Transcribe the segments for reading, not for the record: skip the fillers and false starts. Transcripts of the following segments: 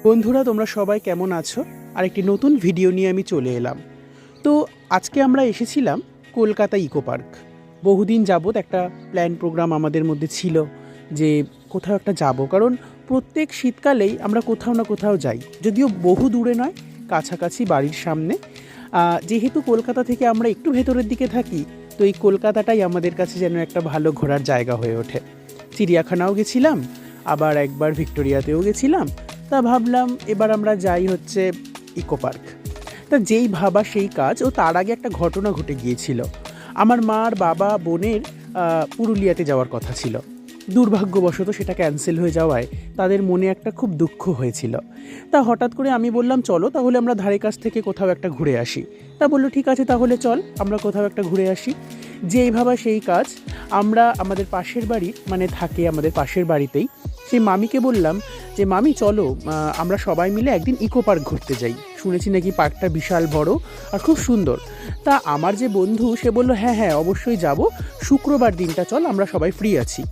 বন্ধুরা, তোমরা সবাই কেমন আছো? আর একটি নতুন ভিডিও নিয়ে আমি চলে এলাম। তো আজকে আমরা এসেছিলাম কলকাতা ইকো পার্ক। বহুদিন যাবৎ একটা প্ল্যান প্রোগ্রাম আমাদের মধ্যে ছিল যে কোথাও একটা যাব, কারণ প্রত্যেক শীতকালেই আমরা কোথাও না কোথাও যাই, যদিও বহু দূরে নয়, কাছাকাছি বাড়ির সামনে। যেহেতু কলকাতা থেকে আমরা একটু ভেতরের দিকে থাকি, তো এই কলকাতাটাই আমাদের কাছে যেন একটা ভালো ঘোরার জায়গা হয়ে ওঠে। চিড়িয়াখানাও গেছিলাম, আবার একবার ভিক্টোরিয়াতেও গেছিলাম। তা ভাবলাম এবার আমরা যাই হচ্ছে ইকো পার্ক। তা যেই ভাবা সেই কাজ। ও তার আগে একটা ঘটনা ঘটে গিয়েছিল। আমার মার বাবা বোনের পুরুলিয়াতে যাওয়ার কথা ছিল। দুর্ভাগ্যবশত সেটা ক্যান্সেল হয়ে যাওয়ায় তাদের মনে একটা খুব দুঃখ হয়েছিল। তা হঠাৎ করে আমি বললাম, চলো তাহলে আমরা ধারে কাছ থেকে কোথাও একটা ঘুরে আসি। তা বললো, ঠিক আছে তাহলে চল আমরা কোথাও একটা ঘুরে আসি। যেই ভাবা সেই কাজ। আমরা আমাদের পাশের বাড়ি, মানে থাকে আমাদের পাশের বাড়িতেই, সেই মামিকে বললাম যে মামি চলো আমরা সবাই মিলে একদিন ইকো পার্ক ঘুরতে যাই, শুনেছি নাকি পার্কটা বিশাল বড় আর খুব সুন্দর। তা আমার যে বন্ধু সে বললো, হ্যাঁ হ্যাঁ অবশ্যই যাব, শুক্রবার দিনটা চল, আমরা সবাই ফ্রি আছি।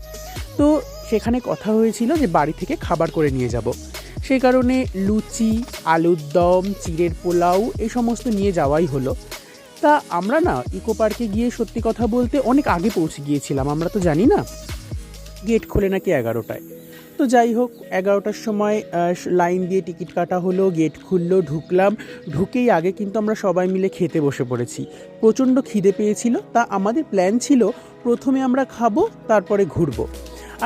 তো সেখানে কথা হয়েছিল যে বাড়ি থেকে খাবার করে নিয়ে যাব। সেই কারণে লুচি, আলুর দম, চিড়ের পোলাও এই সমস্ত নিয়ে যাওয়াই হলো। তা আমরা না ইকো পার্কে গিয়ে সত্যি কথা বলতে অনেক আগে পৌঁছে গিয়েছিলাম। আমরা তো জানি না গেট খোলে নাকি 11টায়। তো যাই হোক, 11টার সময় লাইন দিয়ে টিকিট কাটা হলো, গেট খুললো, ঢুকলাম। ঢুকেই আগে কিন্তু আমরা সবাই মিলে খেতে বসে পড়েছি। প্রচণ্ড খিদে পেয়েছিল। তা আমাদের প্ল্যান ছিল প্রথমে আমরা খাবো, তারপরে ঘুরবো।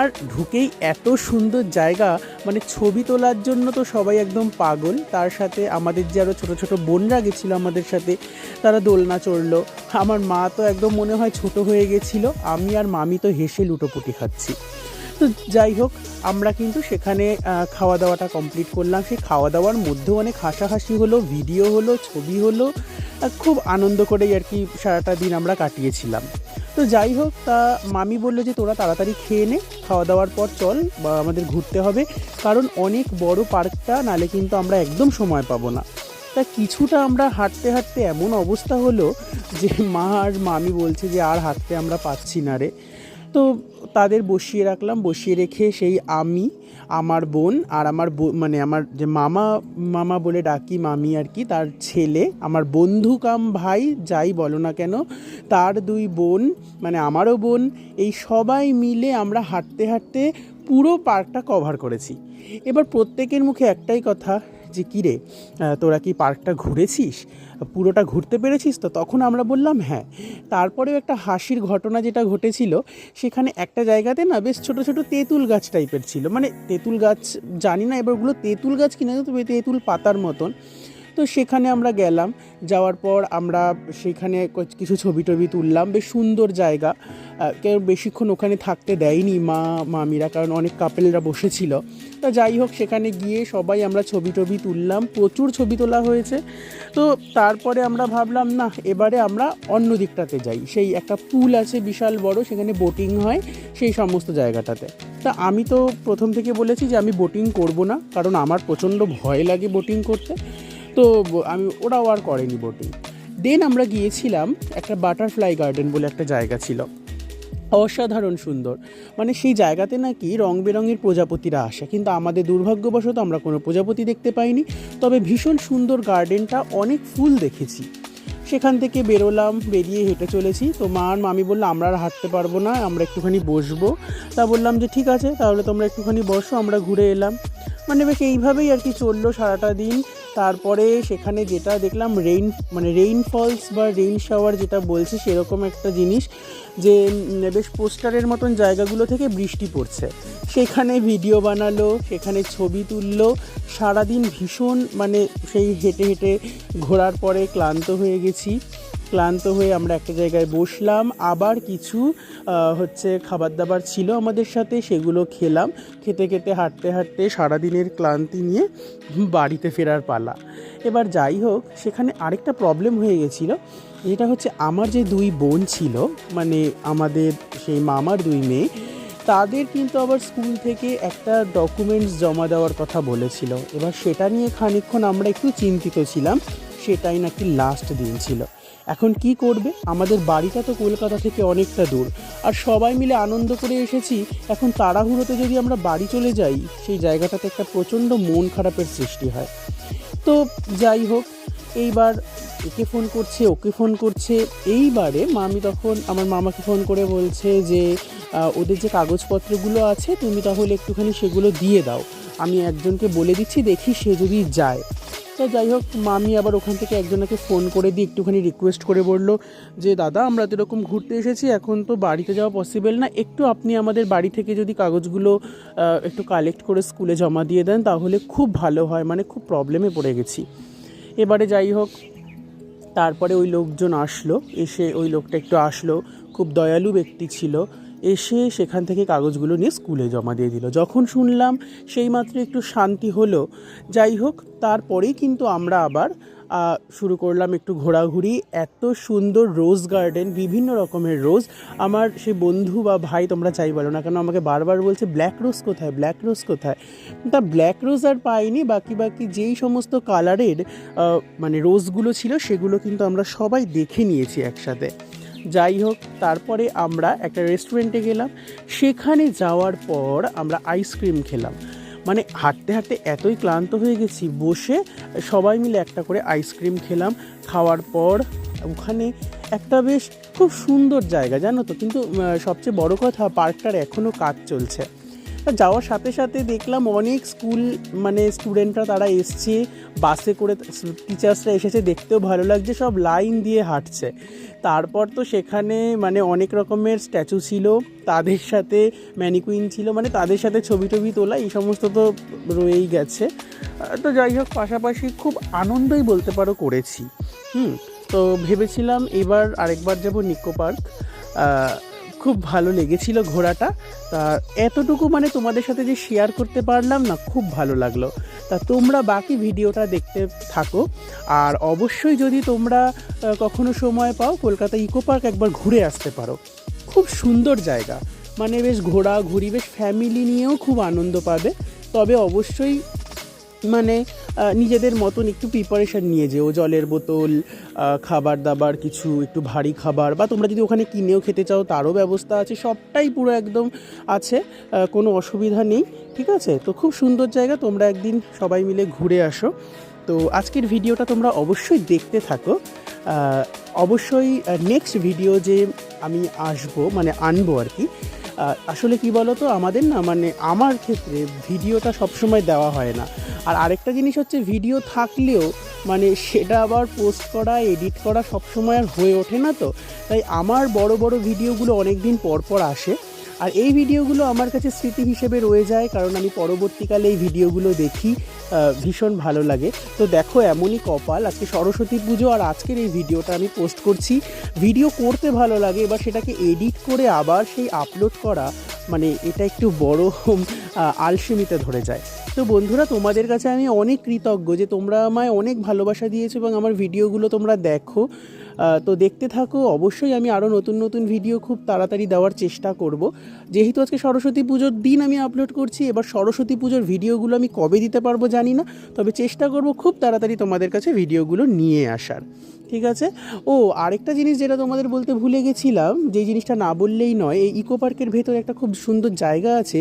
আর ঢুকেই এত সুন্দর জায়গা, মানে ছবি তোলার জন্য তো সবাই একদম পাগল। তার সাথে আমাদের যে আরও ছোটো ছোটো বোনরা গেছিলো আমাদের সাথে, তারা দোলনা চড়লো। আমার মা তো একদম মনে হয় ছোট হয়ে গেছিলো। আমি আর মামি তো হেসে লুটোপুটি খাচ্ছি। তো যাই হোক, আমরা কিন্তু সেখানে খাওয়া দাওয়াটা কমপ্লিট করলাম। সেই খাওয়া দাওয়ার মধ্যেও অনেক হাসাহাসি হলো, ভিডিও হলো, ছবি হলো। খুব আনন্দ করেই আর কি সারাটা দিন আমরা কাটিয়েছিলাম। তো যাই হোক, তা মামি বললো যে তোরা তাড়াতাড়ি খেয়ে নে, খাওয়া দাওয়ার পর চল বা আমাদের ঘুরতে হবে, কারণ অনেক বড় পার্কটা, নালে কিন্তু আমরা একদম সময় পাবো না। তা কিছুটা আমরা হাঁটতে হাঁটতে এমন অবস্থা হলো যে মা আর মামি বলছে যে আর হাঁটতে আমরা পাচ্ছি না রে। তো তাদের বসিয়ে রাখলাম। বসিয়ে রেখে সেই আমি, আমার বোন আর আমার মানে আমার যে মামা বলে ডাকি মামি আর কি, তার ছেলে, আমার বন্ধু কাম ভাই যাই বলো না কেন, তার 2 বোন, মানে আমারও বোন, এই সবাই মিলে আমরা হাঁটতে হাঁটতে পুরো পার্কটা কভার করেছি। এবার প্রত্যেকের মুখে একটাই কথা যে কী রে, তোরা কি পার্কটা ঘুরেছিস, পুরোটা ঘুরতে পেরেছিস? তো তখন আমরা বললাম হ্যাঁ। তারপরেও একটা হাসির ঘটনা যেটা ঘটেছিল, সেখানে একটা জায়গাতে না বেশ ছোট ছোট তেঁতুল গাছ টাইপের ছিল, মানে তেঁতুল গাছ জানি না এবার ওগুলো তেঁতুল গাছ কিনা, তবে তেঁতুল পাতার মতন। তো সেখানে আমরা গেলাম। যাওয়ার পর আমরা সেখানে কিছু ছবি টবি তুললাম। বেশ সুন্দর জায়গা। কেউ বেশিক্ষণ ওখানে থাকতে দেয়নি মামিরা, কারণ অনেক কাপেলরা বসেছিল। তা যাই হোক, সেখানে গিয়ে সবাই আমরা ছবি টবি তুললাম, প্রচুর ছবি তোলা হয়েছে। তো তারপরে আমরা ভাবলাম না, এবারে আমরা অন্য দিকটাতে যাই। সেই একটা পুল আছে বিশাল বড়, সেখানে বোটিং হয় সেই সমস্ত জায়গাটাতে। তা আমি তো প্রথম থেকে বলেছি যে আমি বোটিং করব না, কারণ আমার প্রচণ্ড ভয় লাগে বোটিং করতে। তো ওরাও আর করেনি বোটিং। দেন আমরা গিয়েছিলাম একটা বাটারফ্লাই গার্ডেন বলে একটা জায়গা ছিল, অসাধারণ সুন্দর। মানে সেই জায়গাতে নাকি রং বেরঙের প্রজাপতিরা আসে, কিন্তু আমাদের দুর্ভাগ্যবশত আমরা কোনো প্রজাপতি দেখতে পাইনি। তবে ভীষণ সুন্দর গার্ডেনটা, অনেক ফুল দেখেছি। সেখান থেকে বেরোলাম, বেরিয়ে হেঁটে চলেছি। তো মা আর মামি বললো আমরা আর হাঁটতে পারবো না, আমরা একটুখানি বসবো। তা বললাম যে ঠিক আছে তাহলে তোমরা একটুখানি বসো, আমরা ঘুরে এলাম। মানে বেশ এইভাবেই আর কি চললো সারাটা দিন। তারপরে সেখানে যেটা দেখলাম রেইন ফলস বা রেইন শাওয়ার যেটা বলছে, সেরকম একটা জিনিস, যে বেশ পোস্টারের মতন জায়গাগুলো থেকে বৃষ্টি পড়ছে। সেখানে ভিডিও বানালো, সেখানে ছবি তুললো। সারাদিন ভীষণ, মানে সেই হেঁটে হেঁটে ঘোরার পরে ক্লান্ত হয়ে গেছি। ক্লান্ত হয়ে আমরা একটা জায়গায় বসলাম। আবার কিছু খাবার দাবার ছিল আমাদের সাথে, সেগুলো খেলাম। খেতে খেতে হাঁটতে হাঁটতে সারাদিনের ক্লান্তি নিয়ে বাড়িতে ফেরার পালা। এবার যাই হোক, সেখানে আরেকটা প্রবলেম হয়ে গেছিলো, যেটা হচ্ছে আমার যে 2 বোন ছিল, মানে আমাদের সেই মামার 2 মেয়ে, তাদের কিন্তু আবার স্কুল থেকে একটা ডকুমেন্টস জমা দেওয়ার কথা বলেছিল। এবার সেটা নিয়ে খানিকক্ষণ আমরা একটু চিন্তিত ছিলাম। সেটাই নাকি লাস্ট দিন ছিল। এখন কি করবে, আমাদের বাড়িটা তো কলকাতা থেকে অনেকটা দূর, আর সবাই মিলে আনন্দ করে এসেছি, এখন তাড়াহুড়োতে যদি আমরা বাড়ি চলে যাই সেই জায়গাটাতে একটা প্রচণ্ড মন খারাপের সৃষ্টি হয়। তো যাই হোক, এইবার একে ফোন করছে, ওকে ফোন করছে। এইবারে মামি তখন আমার মামাকে ফোন করে বলছে যে ওদের যে কাগজপত্রগুলো আছে তুমি তাহলে একটুখানি সেগুলো দিয়ে দাও, আমি একজনকে বলে দিচ্ছি, দেখি সে যদি যায়। তো যাই হোক, মামি আবার ওখান থেকে একজনকে ফোন করে দিয়ে একটুখানি রিকোয়েস্ট করে বলল যে দাদা, আমরা তো এরকম ঘুরতে এসেছি, এখন তো বাড়িতে যাওয়া পসিবল না, একটু আপনি আমাদের বাড়ি থেকে যদি কাগজগুলো একটু কালেক্ট করে স্কুলে জমা দিয়ে দেন তাহলে খুব ভালো হয়, মানে খুব প্রবলেমে পড়ে গেছি। এবারে যাই হোক, তারপরে ওই লোকজন আসলো, এসে ওই লোকটা একটু আসলো, খুব দয়ালু ব্যক্তি ছিল, এসে সেখান থেকে কাগজগুলো নিয়ে স্কুলে জমা দিয়ে দিল। যখন শুনলাম সেই মাত্র একটু শান্তি হলো। যাই হোক, তারপরেই কিন্তু আমরা আবার শুরু করলাম একটু ঘোরাঘুরি। এত সুন্দর রোজ গার্ডেন, বিভিন্ন রকমের রোজ। আমার সে বন্ধু বা ভাই তোমরা চাই বলো না কেন আমাকে বারবার বলছে ব্ল্যাক রোজ কোথায়, ব্ল্যাক রোজ কোথায়। তা ব্ল্যাক রোজ আর পাইনি, বাকি যেই সমস্ত কালারের মানে রোজগুলো ছিল সেগুলো কিন্তু আমরা সবাই দেখে নিয়েছি একসাথে। যাই হোক, তারপরে আমরা একটা রেস্টুরেন্টে গেলাম। সেখানে যাওয়ার পর আমরা আইসক্রিম খেলাম। মানে হাঁটতে হাঁটতে এতই ক্লান্ত হয়ে গেছি, বসে সবাই মিলে একটা করে আইসক্রিম খেলাম। খাওয়ার পর ওখানে একটা বেশ খুব সুন্দর জায়গা জানো তো, কিন্তু সবচেয়ে বড় কথা পার্কটার এখনও কাজ চলছে। যাওয়ার সাথে সাথে দেখলাম অনেক স্কুল মানে স্টুডেন্টরা তারা এসছে, বাসে করে টিচার্সরা এসেছে, দেখতেও ভালো লাগছে, সব লাইন দিয়ে হাঁটছে। তারপর তো সেখানে মানে অনেক রকমের স্ট্যাচু ছিল, তাদের সাথে ম্যানিকুইন ছিল, মানে তাদের সাথে ছবি টবি তোলা, এই সমস্ত তো রয়েই গেছে। তো যাই হোক, পাশাপাশি খুব আনন্দই বলতে পারো করেছি। তো ভেবেছিলাম এবার আরেকবার যাব নিকো পার্ক। খুব ভালো লেগেছিল ঘোরাটা। তা এতটুকু মানে তোমাদের সাথে যে শেয়ার করতে পারলাম না, খুব ভালো লাগলো। তা তোমরা বাকি ভিডিওটা দেখতে থাকো, আর অবশ্যই যদি তোমরা কখনো সময় পাও কলকাতা ইকো পার্ক একবার ঘুরে আসতে পারো। খুব সুন্দর জায়গা, মানে বেশ ঘোরাঘুরি, বেশ ফ্যামিলি নিয়েও খুব আনন্দ পাবে। তবে অবশ্যই মানে নিজেদের মতন একটু প্রিপারেশান নিয়ে যেও, জলের বোতল, খাবার দাবার কিছু একটু ভারী খাবার, বা তোমরা যদি ওখানে কিনেও খেতে চাও তারও ব্যবস্থা আছে, সবটাই পুরো একদম আছে, কোনো অসুবিধা নেই। ঠিক আছে, তো খুব সুন্দর জায়গা, তোমরা একদিন সবাই মিলে ঘুরে আসো। তো আজকের ভিডিওটা তোমরা অবশ্যই দেখতে থাকো। অবশ্যই নেক্সট ভিডিও যে আমি আসবো মানে আনবো আর কি, আসলে কি বলো তো, আমাদের না মানে আমার ক্ষেত্রে ভিডিওটা সবসময় দেওয়া হয় না। আর আরেকটা জিনিস হচ্ছে, ভিডিও থাকলেও মানে সেটা আবার পোস্ট করা, এডিট করা সবসময় আর হয়ে ওঠে না। তো তাই আমার বড় বড় ভিডিওগুলো অনেক দিন পর পর আসে, আর এই ভিডিওগুলো আমার কাছে স্মৃতি হিসেবে রয়ে যায়, কারণ আমি পরবর্তীকালে এই ভিডিওগুলো দেখি, ভীষণ ভালো লাগে। তো দেখো, এমনই কপাল, আজকে সরস্বতী পুজো আর আজকের এই ভিডিওটা আমি পোস্ট করছি। ভিডিও করতে ভালো লাগে, এবার সেটাকে এডিট করে আবার সেই আপলোড করা, মানে এটা একটু বড় আলসেমিতে ধরে যায়। তো বন্ধুরা, তোমাদের কাছে আমি অনেক কৃতজ্ঞ যে তোমরা আমায় অনেক ভালোবাসা দিয়েছো এবং আমার ভিডিওগুলো তোমরা দেখো। তো দেখতে থাকো। অবশ্যই আমি আরও নতুন নতুন ভিডিও খুব তাড়াতাড়ি দেওয়ার চেষ্টা করব। যেহেতু আজকে সরস্বতী পুজোর দিন আমি আপলোড করছি, এবার সরস্বতী পুজোর ভিডিওগুলো আমি কবে দিতে পারবো জানি না, তবে চেষ্টা করব খুব তাড়াতাড়ি তোমাদের কাছে ভিডিওগুলো নিয়ে আসার। ঠিক আছে। ও আরেকটা জিনিস যেটা তোমাদের বলতে ভুলে গেছিলাম, যে জিনিসটা না বললেই নয়, এই ইকো পার্কের ভেতরে একটা খুব সুন্দর জায়গা আছে,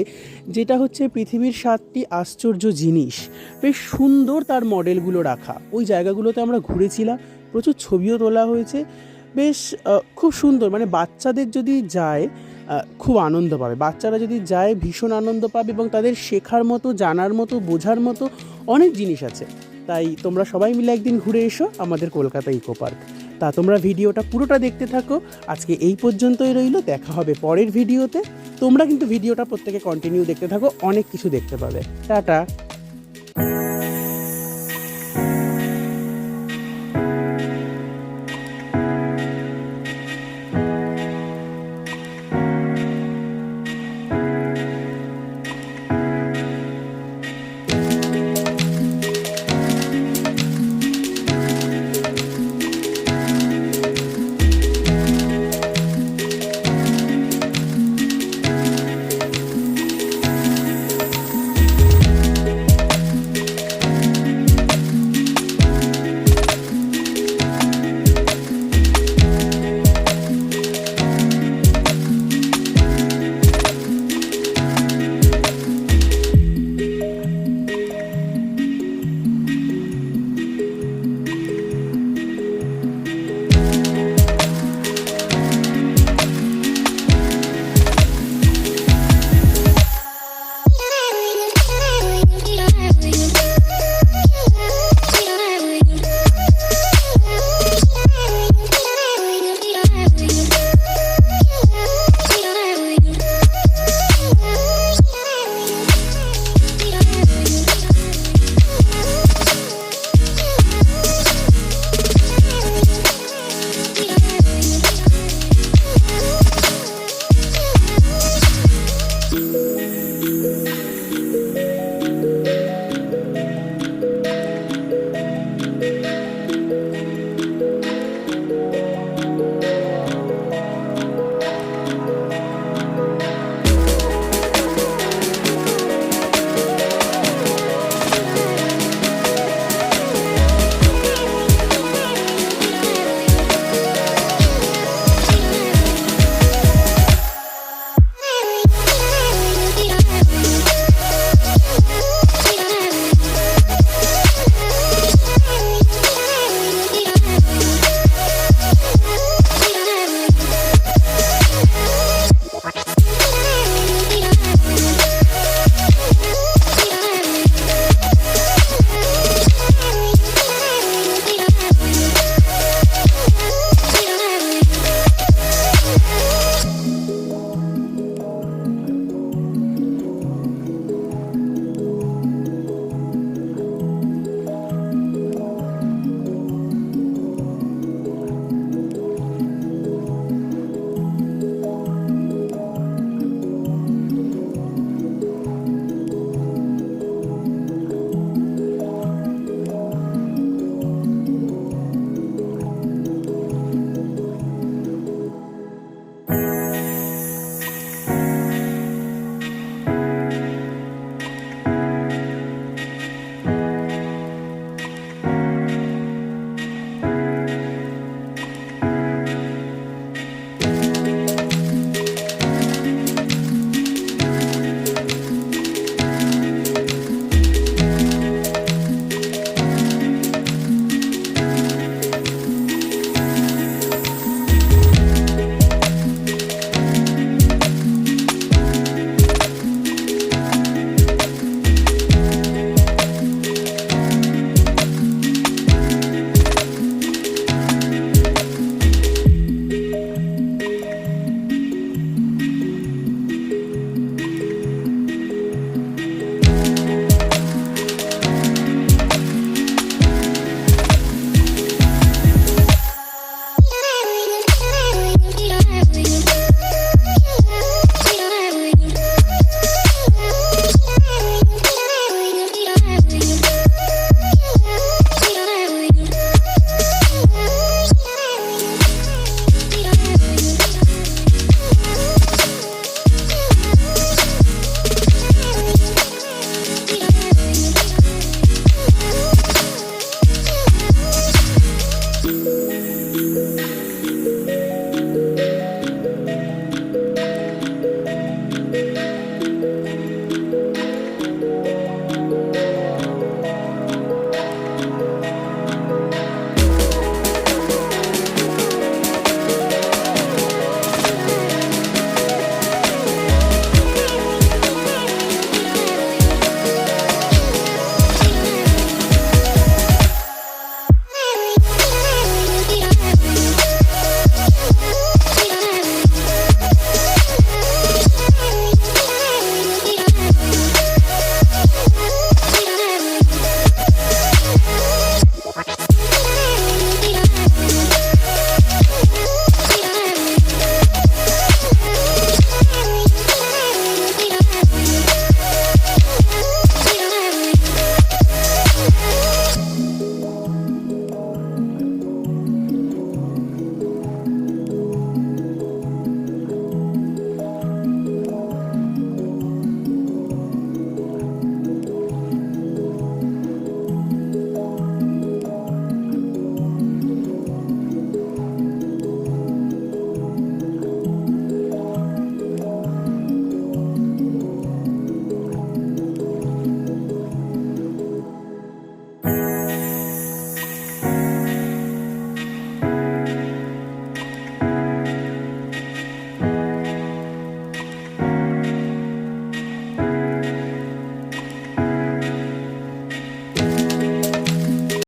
যেটা হচ্ছে পৃথিবীর 7টি আশ্চর্য জিনিস। বেশ সুন্দর তার মডেলগুলো রাখা। ওই জায়গাগুলোতে আমরা ঘুরেছিলাম, প্রচুর ছবিও তোলা হয়েছে, বেশ খুব সুন্দর। মানে বাচ্চাদের যদি যায় খুব আনন্দ পাবে, বাচ্চারা যদি যায় ভীষণ আনন্দ পাবে, এবং তাদের শেখার মতো, জানার মতো, বোঝার মতো অনেক জিনিস আছে। তাই তোমরা সবাই মিলে একদিন ঘুরে এসো আমাদের কলকাতা ইকো পার্ক। তা তোমরা ভিডিওটা পুরোটা দেখতে থাকো। আজকে এই পর্যন্তই রইল, দেখা হবে পরের ভিডিওতে। তোমরা কিন্তু ভিডিওটা প্রত্যেকে কন্টিনিউ দেখতে থাকো, অনেক কিছু দেখতে পাবে। টাটা।